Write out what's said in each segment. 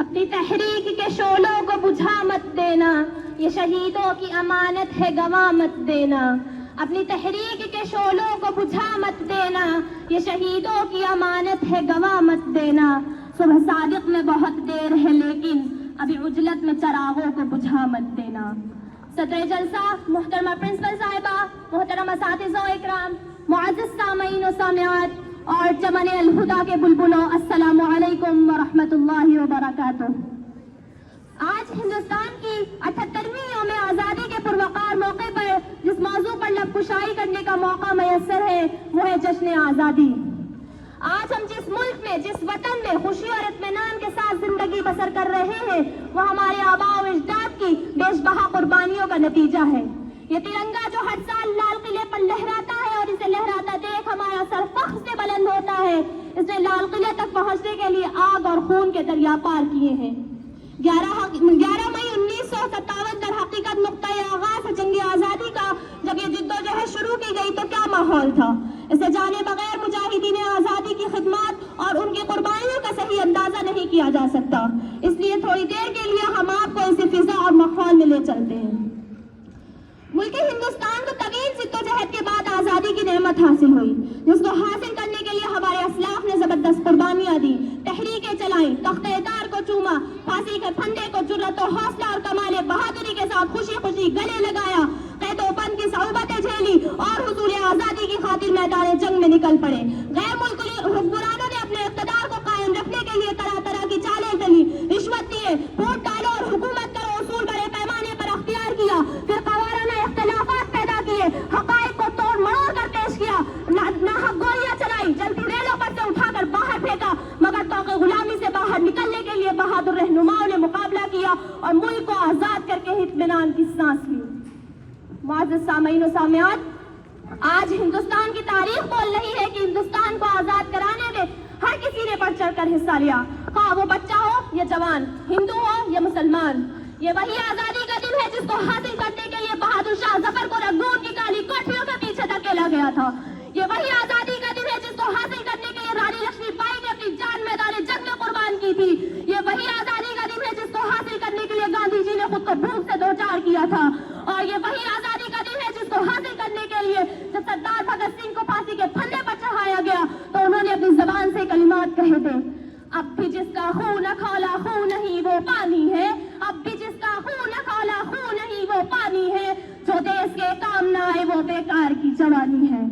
اپنی تحریک کے شعلوں کو بجھا مت دینا، یہ شہیدوں کی امانت ہے گنوا مت دینا۔ اپنی تحریک کے شعلوں کو بجھا مت دینا، یہ شہیدوں کی امانت ہے گنوا مت دینا۔ صبح صادق میں بہت دیر ہے لیکن ابھی عجلت میں چراغوں کو بجھا مت دینا۔ صدر جلسہ محترمہ پرنسپل صاحبہ، محترم اساتذہ و اکرام، معزز سامعین و سامعات اور چمن الہدا کے بلبلوں، السلام علیکم ورحمۃ اللہ وبرکاتہ۔ آج ہندوستان کی 78ویں یوم آزادی کے پروقار موقع پر جس موضوع پر لب کشائی کرنے کا موقع میسر ہے وہ ہے جشن آزادی۔ آج ہم جس ملک میں، جس وطن میں خوشی اور اطمینان کے ساتھ زندگی بسر کر رہے ہیں وہ ہمارے آباء و اجداد کی بیش بہا قربانیوں کا نتیجہ ہے۔ یہ ترنگا جو ہر سال لال قلعے پر لہراتا ہے اور اسے لہراتا دیکھ ہمارا سر فخر سے بلند ہوتا ہے، اس نے لال قلعے تک پہنچنے کے لیے آگ اور خون کے دریا پار کیے ہیں۔ 11 مئی 1957 در حقیقت نقطۂ آغاز ہے جنگ آزادی کا۔ جب یہ جدوجہد شروع کی گئی تو کیا ماحول تھا؟ اسے جانے بغیر مجاہدین آزادی کی خدمات اور ان کی قربانیوں کا صحیح اندازہ نہیں کیا جا سکتا، اس لیے تھوڑی دیر کے لیے ہم آپ کو اسی فضا اور ماحول میں لے چلتے ہیں۔ ملک ہندوستان کو طویل جدوجہد کے بعد آزادی کی نعمت حاصل ہوئی، جس کو حاصل کرنے کے لیے ہمارے اسلاف نے زبردست قربانیاں دی، تحریکیں چلائیں، تختہ دار کو چوما، پھانسی کے پھندے کو جرأت و حوصلہ اور کمال بہادری کے ساتھ خوشی خوشی گلے لگایا، قید و بند کی صعوبتیں جھیلی اور حصول آزادی کی خاطر میدان جنگ میں نکل پڑے۔ غیر ملکی حکمرانوں نے اپنے اقتدار کو قائم رکھنے کے لیے طرح طرح کی چالیں چلی، رشوت دیے، ووٹ ڈالو اور حکومت کرو اصول بڑے پیمانے پر اختیار کیا، پھر قوارانہ اختلافات پیدا کیے، حقائق کو توڑ مڑوڑ کر پیش کیا، ناحق گولیاں چلائی، جلتی ریلوں پر سے اٹھا کر باہر پھینکا، مگر توقع غلامی سے باہر نکلنے کے لیے بہادر رہنماؤں نے مقابلہ کیا اور ملک کو آزاد کر کے اطمینان کی سانس لی۔ معزز سامعین و سامعات، آج ہندوستان کی تاریخ بول رہی ہے کہ ہندوستان کو آزاد کرانے میں ہر کسی نے بڑھ چڑھ کر حصہ لیا، خواہ وہ بچہ ہو یا جوان، ہندو ہو یا مسلمان۔ یہ وہی آزادی کا دن ہے جس کو حاصل کرنے کے لیے بہادر شاہ ظفر کو رنگون کی کالی کوٹھیوں کے پیچھے دھکیلا گیا تھا۔ یہ وہی آزادی کا دن ہے جس کو حاصل کرنے کے لیے رانی لکشمی بائی نے اپنی جان میدان جنگ میں قربان کی تھی۔ یہ وہی آزادی کا دن ہے جس کو حاصل کرنے کے لیے گاندھی جی نے خود کو بھوک سے دوچار کیا تھا، اور یہ وہی آزادی کا دن ہے جس کو حاصل کرنے کے لیے جب سردار بھگت سنگھ کو پھانسی کے پھندے پر چڑھایا گیا تو انہوں نے اپنی زبان سے کلمات کہے تھے، اب بھی جس کا خون کھولا خون نہیں وہ پانی ہے، اب بھی جس کا خون کھولا خون نہیں وہ پانی ہے، جو دیش کے کام نہ آئے وہ بیکار کی جوانی ہے۔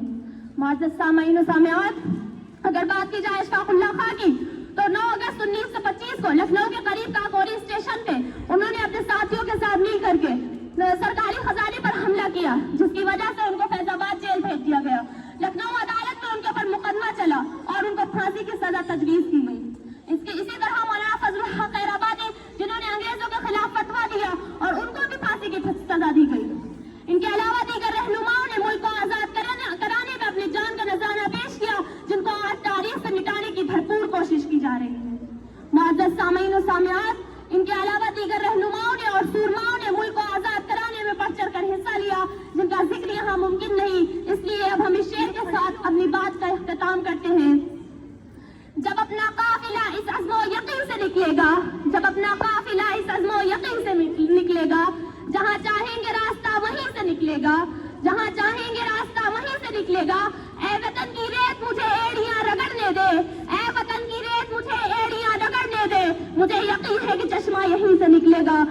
معزز سامعین و سامعات، اگر بات کی جائے اشفاق اللہ خاں کی تو 9 اگست 1925 کو لکھنؤ کے قریب کاکوری اسٹیشن پہ انہوں نے اپنے ساتھیوں کے ساتھ مل کر کے سرکاری خزانے پر حملہ کیا، جس کی وجہ سے ان کو فیض آباد جیل بھیج دیا گیا۔ لکھنؤ عدالت میں ان کے اوپر مقدمہ چلا اور ان کو پھانسی کی سزا تجویز کی گئی۔ اسی طرح مولانا فضل الحق خیر آبادی، جنہوں نے انگریزوں کے خلاف فتویٰ دیا اور ان کو بھی پھانسی کی سزا دی گئی۔ ان کے علاوہ دیگر رہنماؤں نے ملک کو آزاد کرانے میں اپنی جان کا نذرانہ پیش کیا، جن کو آج تاریخ سے مٹانے کی بھرپور کوشش کی جا رہی ہے۔ معزز سامعین و سامعات، ان کے علاوہ دیگر رہنماؤں نے اور سورماؤں نے ملک کو آزاد کرانے میں بڑھ چڑھ کر حصہ لیا، جن کا ذکر یہاں ممکن نہیں، اس لیے اب ہم اس شعر کے ساتھ اپنی بات کا اختتام کرتے ہیں۔ جب اپنا قافلہ اس عزم و یقین سے نکلے گا، جب اپنا قافلہ اس عزم و یقین سے نکلے گا، جہاں چاہیں گے راستہ وہیں سے نکلے گا، جہاں چاہیں گے راستہ وہیں سے نکلے گا، اے وطن کی ریت مجھے ایڑیاں رگڑنے دے، اے وطن کی ریت مجھے ایڑیاں رگڑنے دے، مجھے یقین ہے کہ چشمہ یہیں سے نکلے گا۔